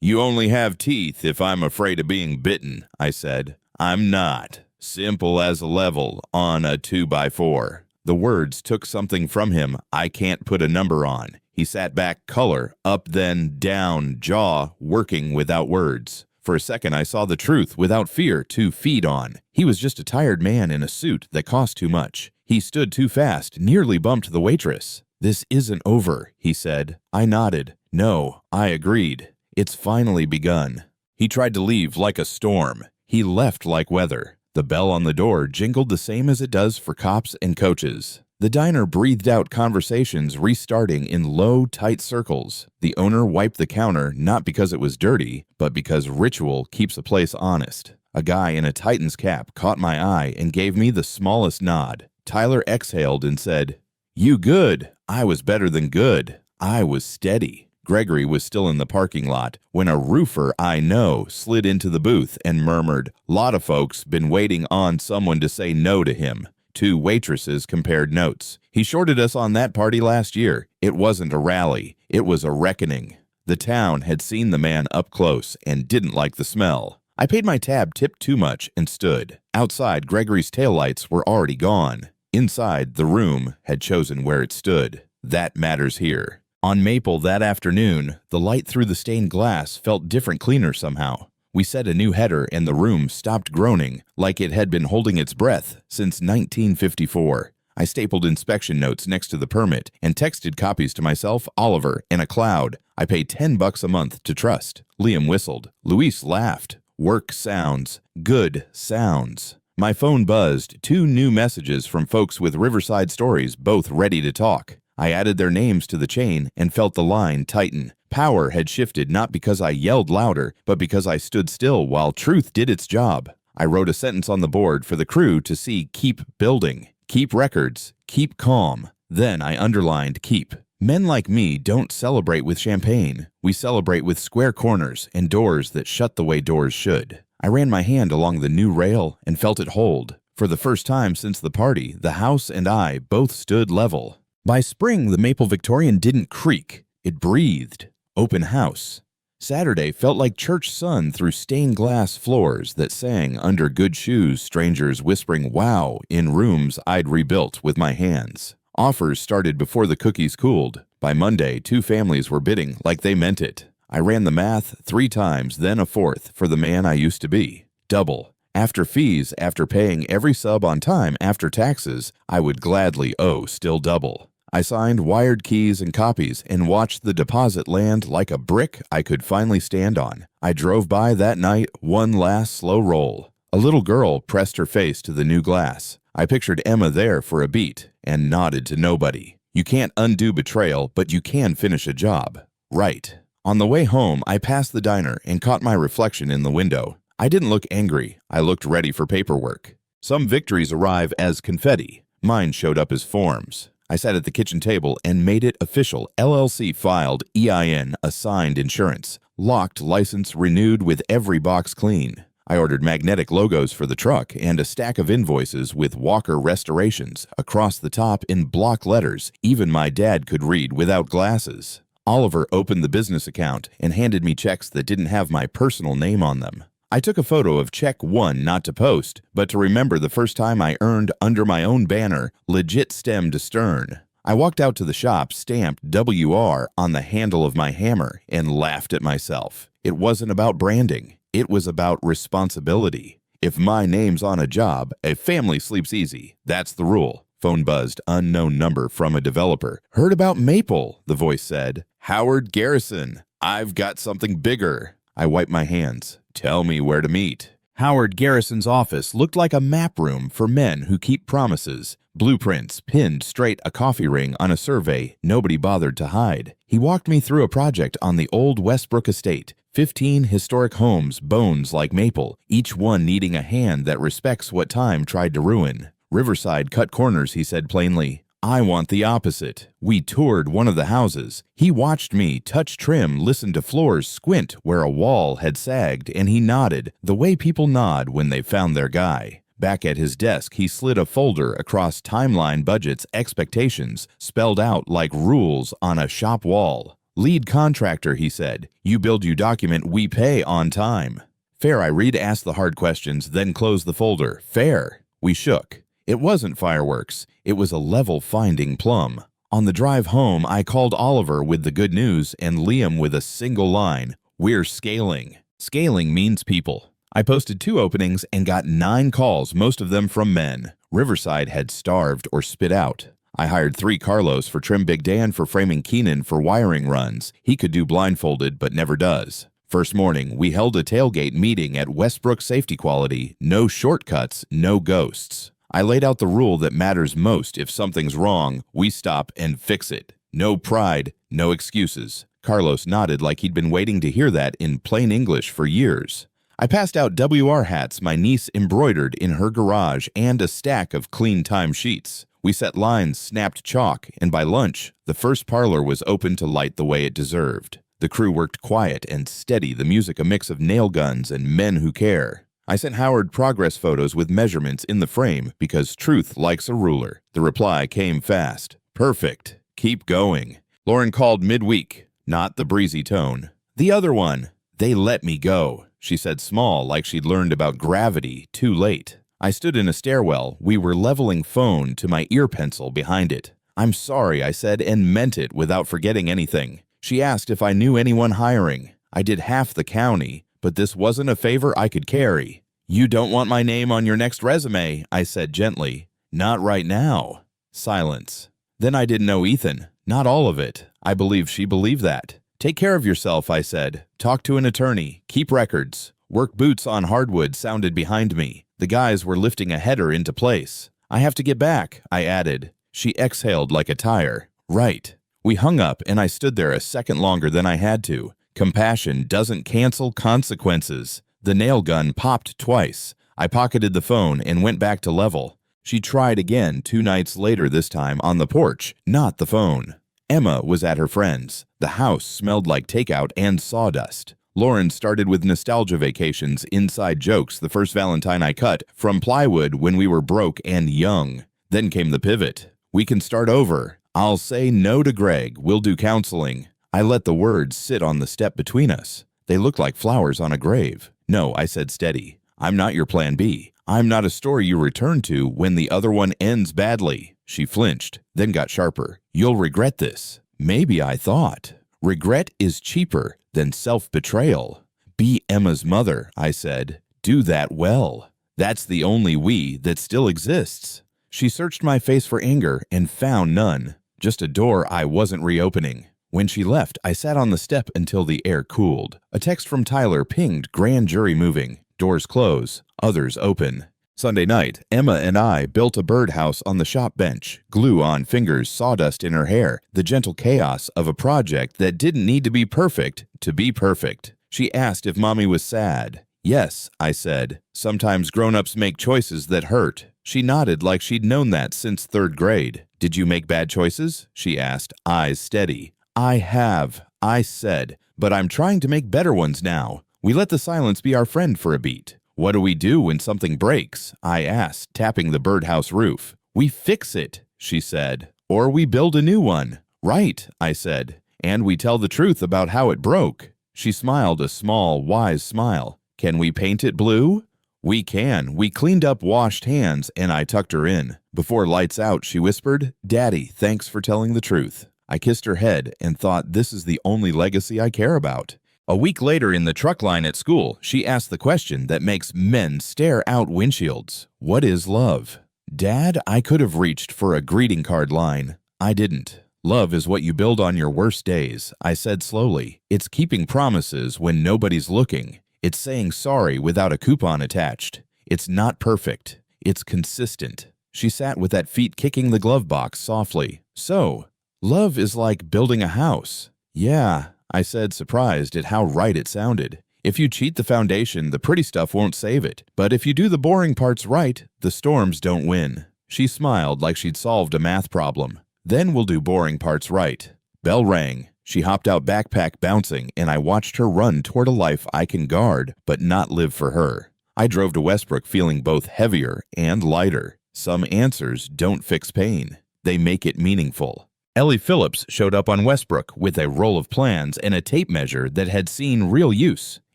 Speaker 1: "You only have teeth if I'm afraid of being bitten," I said. "I'm not. Simple as a level on a 2x4. The words took something from him I can't put a number on. He sat back, color, up then, down, jaw, working without words. For a second I saw the truth without fear to feed on. He was just a tired man in a suit that cost too much. He stood too fast, nearly bumped the waitress. "This isn't over," he said. I nodded. No, I agreed. It's finally begun. He tried to leave like a storm. He left like weather. The bell on the door jingled the same as it does for cops and coaches. The diner breathed out conversations restarting in low, tight circles. The owner wiped the counter not because it was dirty, but because ritual keeps a place honest. A guy in a Titan's cap caught my eye and gave me the smallest nod. Tyler exhaled and said, "You good." I was better than good. I was steady. Gregory was still in the parking lot when a roofer I know slid into the booth and murmured, "Lot of folks been waiting on someone to say no to him." 2 waitresses compared notes. "He shorted us on that party last year. It wasn't a rally. It was a reckoning." The town had seen the man up close and didn't like the smell. I paid my tab, tipped too much, and stood. Outside, Gregory's taillights were already gone. Inside, the room had chosen where it stood. That matters here. On Maple that afternoon, the light through the stained glass felt different, cleaner somehow. We set a new header and the room stopped groaning, like it had been holding its breath since 1954. I stapled inspection notes next to the permit and texted copies to myself, Oliver, and a cloud. I pay $10 a month to trust. Liam whistled. Luis laughed. Work sounds. Good sounds. My phone buzzed. 2 new messages from folks with Riverside stories, both ready to talk. I added their names to the chain and felt the line tighten. Power had shifted not because I yelled louder, but because I stood still while truth did its job. I wrote a sentence on the board for the crew to see: keep building, keep records, keep calm. Then I underlined keep. Men like me don't celebrate with champagne. We celebrate with square corners and doors that shut the way doors should. I ran my hand along the new rail and felt it hold. For the first time since the party, the house and I both stood level. By spring, the Maple Victorian didn't creak. It breathed. Open house. Saturday felt like church sun through stained glass floors that sang under good shoes, strangers whispering wow in rooms I'd rebuilt with my hands. Offers started before the cookies cooled. By Monday, 2 families were bidding like they meant it. I ran the math 3 times, then a 4th for the man I used to be. Double. After fees, after paying every sub on time, after taxes, I would gladly owe still double. I signed wired keys and copies and watched the deposit land like a brick I could finally stand on. I drove by that night, one last slow roll. A little girl pressed her face to the new glass. I pictured Emma there for a beat and nodded to nobody. You can't undo betrayal, but you can finish a job. Right. On the way home, I passed the diner and caught my reflection in the window. I didn't look angry. I looked ready for paperwork. Some victories arrive as confetti. Mine showed up as forms. I sat at the kitchen table and made it official. LLC filed, EIN, assigned insurance, locked license renewed with every box clean. I ordered magnetic logos for the truck and a stack of invoices with Walker restorations across the top in block letters even my dad could read without glasses. Oliver opened the business account and handed me checks that didn't have my personal name on them. I took a photo of check 1 not to post, but to remember the first time I earned under my own banner, legit stem to stern. I walked out to the shop, stamped WR on the handle of my hammer, and laughed at myself. It wasn't about branding. It was about responsibility. If my name's on a job, a family sleeps easy. That's the rule. Phone buzzed, unknown number from a developer. Heard about Maple, the voice said. Howard Garrison. I've got something bigger. I wiped my hands. Tell me where to meet. Howard Garrison's office looked like a map room for men who keep promises. Blueprints pinned straight a coffee ring on a survey nobody bothered to hide. He walked me through a project on the old Westbrook estate. 15 historic homes, bones like Maple, each one needing a hand that respects what time tried to ruin. Riverside cut corners, he said plainly. I want the opposite. We toured one of the houses. He watched me touch trim, listen to floors squint where a wall had sagged, and he nodded, the way people nod when they found their guy. Back at his desk, he slid a folder across timeline budgets, expectations, spelled out like rules on a shop wall. Lead contractor, he said. You build, you document, we pay on time. Fair, I read, asked the hard questions, then closed the folder. Fair. We shook. It wasn't fireworks. It was a level-finding plum. On the drive home, I called Oliver with the good news and Liam with a single line, "We're scaling." Scaling means people. I posted 2 openings and got 9 calls, most of them from men. Riverside had starved or spit out. I hired 3 Carlos for Trim Big Dan for framing Keenan for wiring runs. He could do blindfolded but never does. First morning, we held a tailgate meeting at Westbrook Safety Quality. No shortcuts, no ghosts. I laid out the rule that matters most. If something's wrong, we stop and fix it. No pride, no excuses. Carlos nodded like he'd been waiting to hear that in plain English for years. I passed out WR hats my niece embroidered in her garage and a stack of clean time sheets. We set lines, snapped chalk, and by lunch, the first parlor was open to light the way it deserved. The crew worked quiet and steady, the music a mix of nail guns and men who care. I sent Howard progress photos with measurements in the frame because truth likes a ruler. The reply came fast. "Perfect. Keep going." Lauren called midweek, not the breezy tone. "The other one. They let me go," she said, small, like she'd learned about gravity too late. I stood in a stairwell. We were leveling phone to my ear pencil behind it. "I'm sorry," I said, and meant it without forgetting anything. She asked if I knew anyone hiring. I did half the county, but this wasn't a favor I could carry. "You don't want my name on your next resume," I said gently. "Not right now." Silence. Then I didn't know Ethan. Not all of it. I believe she believed that. "Take care of yourself," I said. "Talk to an attorney. Keep records." Work boots on hardwood sounded behind me. The guys were lifting a header into place. "I have to get back," I added. She exhaled like a tire. "Right." We hung up, and I stood there a second longer than I had to. Compassion doesn't cancel consequences. The nail gun popped twice. I pocketed the phone and went back to level. She tried again 2 nights later, this time on the porch, not the phone. Emma was at her friend's. The house smelled like takeout and sawdust. Lauren started with nostalgia vacations, inside jokes, the first Valentine I cut, from plywood when we were broke and young. Then came the pivot. "We can start over. I'll say no to Greg. We'll do counseling." I let the words sit on the step between us. They looked like flowers on a grave. "No," I said steady. "I'm not your plan B. I'm not a store you return to when the other one ends badly." She flinched, then got sharper. "You'll regret this." Maybe, I thought. Regret is cheaper than self-betrayal. "Be Emma's mother," I said. "Do that well. That's the only we that still exists." She searched my face for anger and found none. Just a door I wasn't reopening. When she left, I sat on the step until the air cooled. A text from Tyler pinged, "Grand jury moving. Doors close, others open." Sunday night, Emma and I built a birdhouse on the shop bench, glue on fingers, sawdust in her hair, the gentle chaos of a project that didn't need to be perfect to be perfect. She asked if Mommy was sad. "Yes," I said. "Sometimes grown-ups make choices that hurt." She nodded like she'd known that since 3rd grade. "Did you make bad choices?" she asked, eyes steady. "I have," I said, "but I'm trying to make better ones now." We let the silence be our friend for a beat. "What do we do when something breaks?" I asked, tapping the birdhouse roof. "We fix it," she said. "Or we build a new one." "Right," I said. "And we tell the truth about how it broke." She smiled a small, wise smile. "Can we paint it blue?" "We can." We cleaned up washed hands, and I tucked her in. Before lights out, she whispered, "Daddy, thanks for telling the truth." I kissed her head and thought, this is the only legacy I care about. A week later in the truck line at school, she asked the question that makes men stare out windshields. "What is love?" "Dad, I could have reached for a greeting card line. I didn't." "Love is what you build on your worst days," I said slowly. "It's keeping promises when nobody's looking. It's saying sorry without a coupon attached. It's not perfect. It's consistent." She sat with that feet kicking the glove box softly. "So, love is like building a house." "Yeah," I said, surprised at how right it sounded. "If you cheat the foundation, the pretty stuff won't save it. But if you do the boring parts right, the storms don't win." She smiled like she'd solved a math problem. "Then we'll do boring parts right." Bell rang. She hopped out, backpack bouncing, and I watched her run toward a life I can guard, but not live for her. I drove to Westbrook feeling both heavier and lighter. Some answers don't fix pain. They make it meaningful. Ellie Phillips showed up on Westbrook with a roll of plans and a tape measure that had seen real use.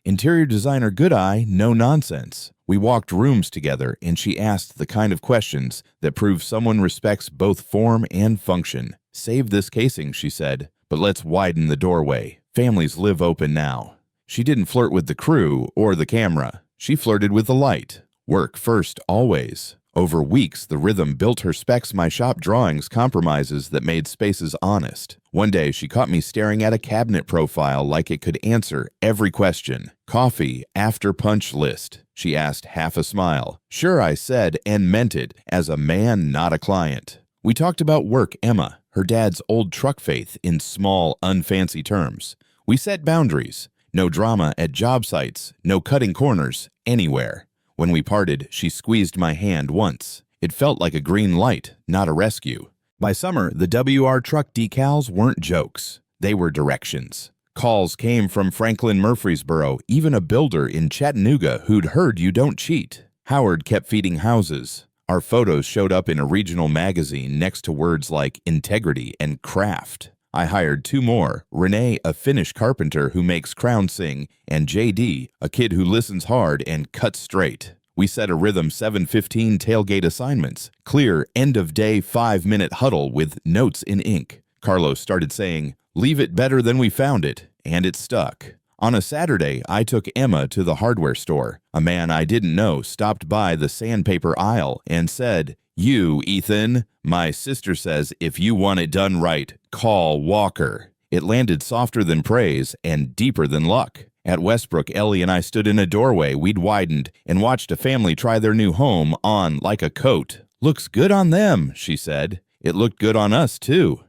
Speaker 1: Interior designer Good Eye, no nonsense. We walked rooms together, and she asked the kind of questions that prove someone respects both form and function. "Save this casing," she said, "but let's widen the doorway. Families live open now." She didn't flirt with the crew or the camera. She flirted with the light. Work first, always. Over weeks, the rhythm built her specs my shop drawings compromises that made spaces honest. One day, she caught me staring at a cabinet profile like it could answer every question. "Coffee after punch list," she asked, half a smile. "Sure," I said, and meant it, as a man, not a client. We talked about work, Emma, her dad's old truck faith in small, unfancy terms. We set boundaries. No drama at job sites, no cutting corners, anywhere. When we parted, she squeezed my hand once. It felt like a green light, not a rescue. By summer, the WR truck decals weren't jokes. They were directions. Calls came from Franklin Murfreesboro, even a builder in Chattanooga who'd heard you don't cheat. Howard kept feeding houses. Our photos showed up in a regional magazine next to words like integrity and craft. I hired 2 more, Renee, a Finnish carpenter who makes Crown sing, and JD, a kid who listens hard and cuts straight. We set a rhythm 7:15 tailgate assignments, clear end-of-day 5-minute huddle with notes in ink. Carlos started saying, "Leave it better than we found it," and it stuck. On a Saturday, I took Emma to the hardware store. A man I didn't know stopped by the sandpaper aisle and said, "You, Ethan, my sister says if you want it done right, call Walker." It landed softer than praise and deeper than luck. At Westbrook, Ellie and I stood in a doorway we'd widened and watched a family try their new home on like a coat. "Looks good on them," she said. "It looked good on us, too."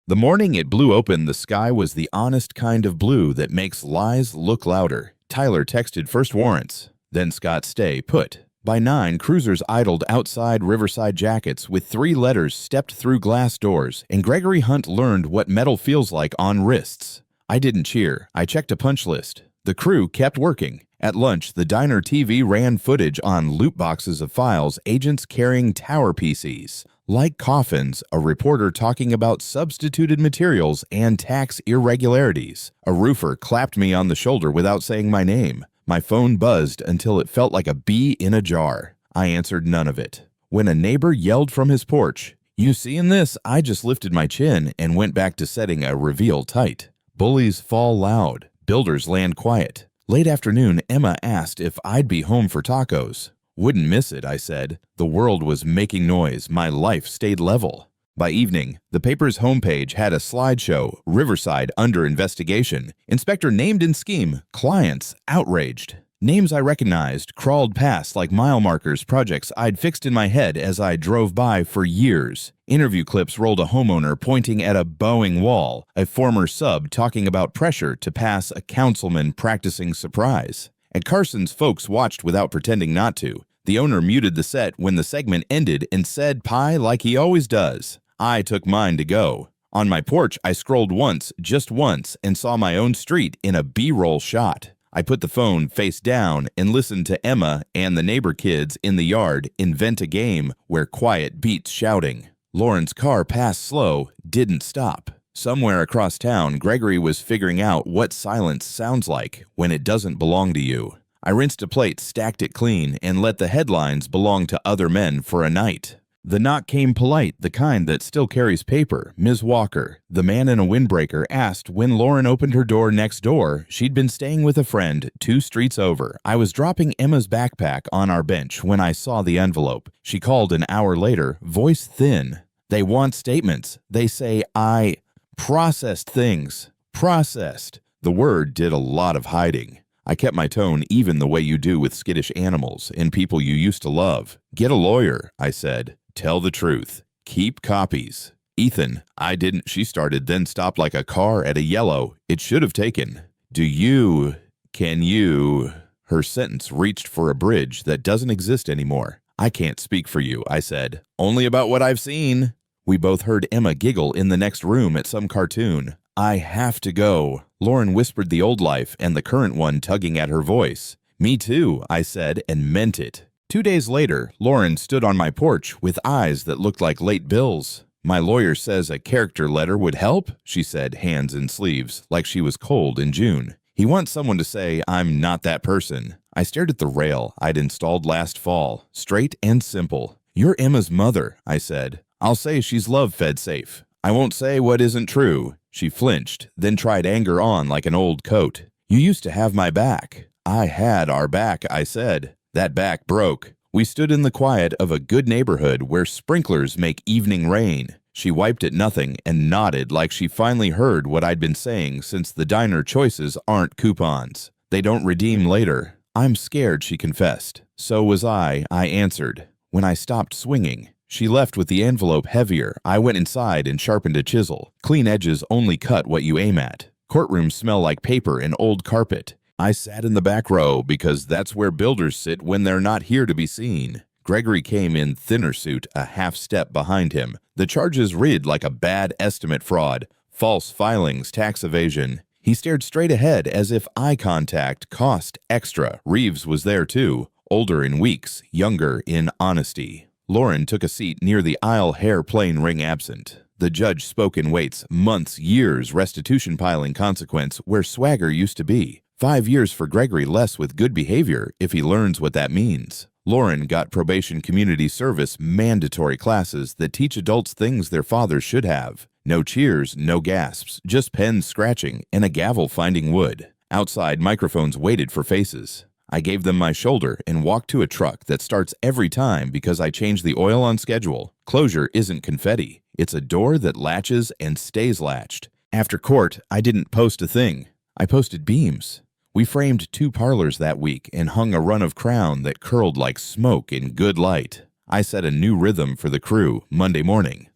Speaker 1: The morning it blew open, the sky was the honest kind of blue that makes lies look louder. Tyler texted first warrants, then Scott stay put. By 9, cruisers idled outside Riverside Jackets with 3 letters stepped through glass doors, and Gregory Hunt learned what metal feels like on wrists. I didn't cheer. I checked a punch list. The crew kept working. At lunch, the diner TV ran footage on loot boxes of files, agents carrying tower PCs. Like coffins, a reporter talking about substituted materials and tax irregularities. A roofer clapped me on the shoulder without saying my name. My phone buzzed until it felt like a bee in a jar. I answered none of it. When a neighbor yelled from his porch, "You seeing this?" I just lifted my chin and went back to setting a reveal tight. Bullies fall loud. Builders land quiet. Late afternoon, Emma asked if I'd be home for tacos. "Wouldn't miss it," I said. The world was making noise. My life stayed level. By evening, the paper's homepage had a slideshow, Riverside under investigation, inspector named in scheme, clients outraged. Names I recognized crawled past like mile markers, projects I'd fixed in my head as I drove by for years. Interview clips rolled a homeowner pointing at a bowing wall, a former sub talking about pressure to pass a councilman practicing surprise. At Carson's, folks watched without pretending not to. The owner muted the set when the segment ended and said pie like he always does. I took mine to go. On my porch, I scrolled once, just once, and saw my own street in a B-roll shot. I put the phone face down and listened to Emma and the neighbor kids in the yard invent a game where quiet beats shouting. Lauren's car passed slow, didn't stop. Somewhere across town, Gregory was figuring out what silence sounds like when it doesn't belong to you. I rinsed a plate, stacked it clean, and let the headlines belong to other men for a night. The knock came polite, the kind that still carries paper. Ms. Walker, the man in a windbreaker, asked when Lauren opened her door next door. She'd been staying with a friend 2 streets over. I was dropping Emma's backpack on our bench when I saw the envelope. She called an hour later, voice thin. "They want statements. They say I processed things. Processed." The word did a lot of hiding. I kept my tone even the way you do with skittish animals and people you used to love. "Get a lawyer," I said. "Tell the truth. Keep copies." "Ethan, I didn't," she started, then stopped like a car at a yellow it should have taken. Can you?" Her sentence reached for a bridge that doesn't exist anymore. "I can't speak for you," I said. "Only about what I've seen." We both heard Emma giggle in the next room at some cartoon. "I have to go." Lauren whispered the old life and the current one tugging at her voice. "Me too," I said and meant it. 2 days later, Lauren stood on my porch with eyes that looked like late bills. "My lawyer says a character letter would help," she said, hands in sleeves, like she was cold in June. He wants someone to say, I'm not that person. I stared at the rail I'd installed last fall, straight and simple. You're Emma's mother, I said. I'll say she's love-fed safe. I won't say what isn't true. She flinched, then tried anger on like an old coat. You used to have my back. I had our back, I said. That back broke. We stood in the quiet of a good neighborhood where sprinklers make evening rain. She wiped at nothing and nodded like she finally heard what I'd been saying since the diner choices aren't coupons. They don't redeem later. I'm scared, she confessed. So was I answered. When I stopped swinging, she left with the envelope heavier. I went inside and sharpened a chisel. Clean edges only cut what you aim at. Courtrooms smell like paper and old carpet. I sat in the back row because that's where builders sit when they're not here to be seen. Gregory came in thinner suit, a half step behind him. The charges read like a bad estimate fraud, false filings, tax evasion. He stared straight ahead as if eye contact cost extra. Reeves was there too, older in weeks, younger in honesty. Lauren took a seat near the aisle, hair plain, ring absent. The judge spoke in weights, months, years, restitution piling consequence, where swagger used to be. 5 years for Gregory less with good behavior if he learns what that means. Lauren got probation community service mandatory classes that teach adults things their fathers should have. No cheers, no gasps, just pens scratching and a gavel finding wood. Outside, microphones waited for faces. I gave them my shoulder and walked to a truck that starts every time because I changed the oil on schedule. Closure isn't confetti. It's a door that latches and stays latched. After court, I didn't post a thing. I posted beams. We framed 2 parlors that week and hung a run of crown that curled like smoke in good light. I set a new rhythm for the crew Monday morning.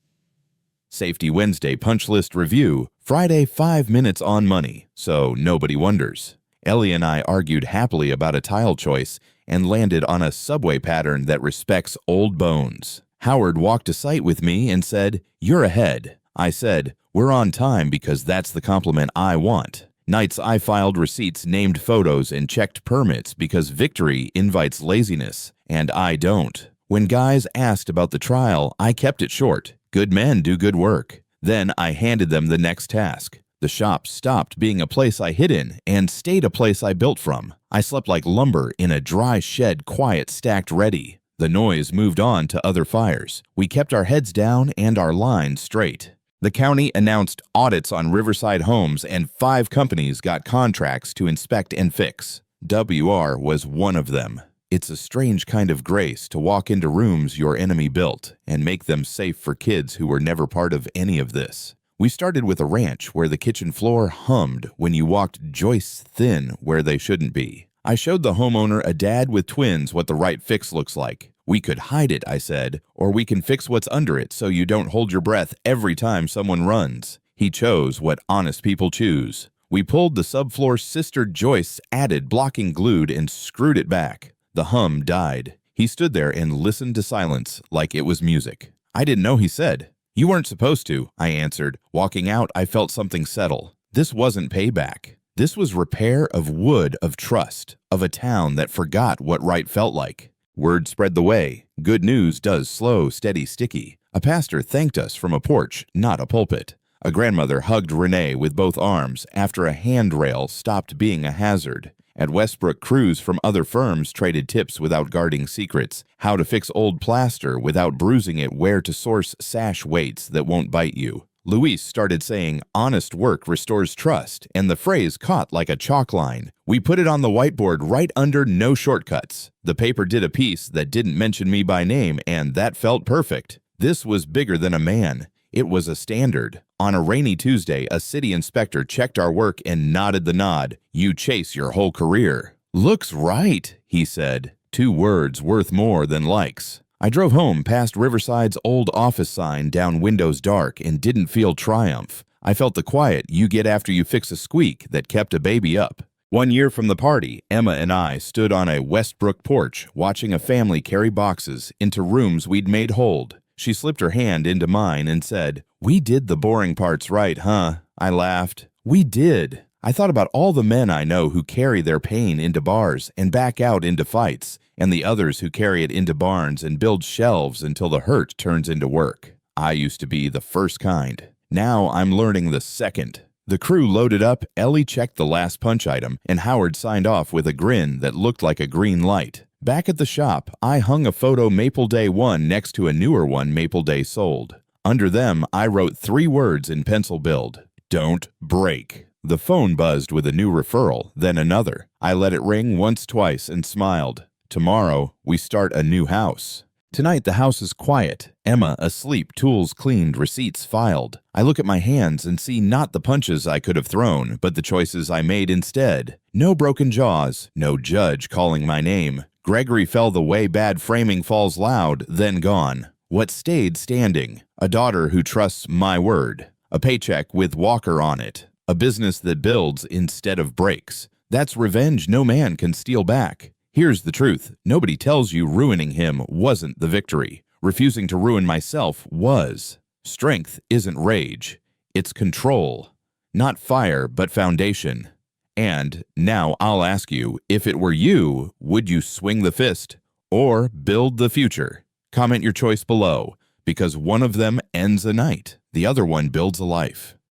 Speaker 1: Safety Wednesday punch list review. Friday 5 minutes on money, so nobody wonders. Ellie and I argued happily about a tile choice and landed on a subway pattern that respects old bones. Howard walked to site with me and said, "You're ahead." I said, "We're on time because that's the compliment I want." Nights I filed receipts, named photos, and checked permits because victory invites laziness, and I don't. When guys asked about the trial, I kept it short. Good men do good work. Then I handed them the next task. The shop stopped being a place I hid in and stayed a place I built from. I slept like lumber in a dry shed, quiet, stacked ready. The noise moved on to other fires. We kept our heads down and our lines straight. The county announced audits on Riverside homes and 5 companies got contracts to inspect and fix. WR was one of them. It's a strange kind of grace to walk into rooms your enemy built and make them safe for kids who were never part of any of this. We started with a ranch where the kitchen floor hummed when you walked joists thin where they shouldn't be. I showed the homeowner a dad with twins what the right fix looks like. We could hide it, I said, or we can fix what's under it so you don't hold your breath every time someone runs. He chose what honest people choose. We pulled the subfloor sister joists, added blocking glued, and screwed it back. The hum died. He stood there and listened to silence like it was music. I didn't know he said. "You weren't supposed to," I answered. Walking out, I felt something settle. This wasn't payback. This was repair of wood, of trust, of a town that forgot what right felt like. Word spread the way. Good news does slow, steady, sticky. A pastor thanked us from a porch, not a pulpit. A grandmother hugged Renee with both arms after a handrail stopped being a hazard. At Westbrook, crews from other firms traded tips without guarding secrets, how to fix old plaster without bruising it, where to source sash weights that won't bite you. Luis started saying, "Honest work restores trust," and the phrase caught like a chalk line. We put it on the whiteboard right under "No shortcuts." The paper did a piece that didn't mention me by name, and that felt perfect. This was bigger than a man. It was a standard. On a rainy Tuesday, a city inspector checked our work and nodded the nod. "You chase your whole career." "Looks right," he said. 2 words worth more than likes. I drove home past Riverside's old office sign down windows dark and didn't feel triumph. I felt the quiet you get after you fix a squeak that kept a baby up. 1 year from the party, Emma and I stood on a Westbrook porch watching a family carry boxes into rooms we'd made hold. She slipped her hand into mine and said, "We did the boring parts right, huh?" I laughed. "We did." I thought about all the men I know who carry their pain into bars and back out into fights, and the others who carry it into barns and build shelves until the hurt turns into work. I used to be the first kind. Now I'm learning the second. The crew loaded up, Ellie checked the last punch item, and Howard signed off with a grin that looked like a green light. Back at the shop, I hung a photo Maple Day 1 next to a newer one Maple Day sold. Under them, I wrote 3 words in pencil build. Don't break. The phone buzzed with a new referral, then another. I let it ring once, twice, and smiled. Tomorrow, we start a new house. Tonight, the house is quiet. Emma asleep, tools cleaned, receipts filed. I look at my hands and see not the punches I could have thrown, but the choices I made instead. No broken jaws, no judge calling my name. Gregory fell the way bad framing falls loud, then gone. What stayed standing? A daughter who trusts my word. A paycheck with Walker on it. A business that builds instead of breaks. That's revenge no man can steal back. Here's the truth. Nobody tells you ruining him wasn't the victory. Refusing to ruin myself was. Strength isn't rage. It's control. Not fire, but foundation. And now I'll ask you, if it were you, would you swing the fist or build the future? Comment your choice below, because one of them ends a night, the other one builds a life.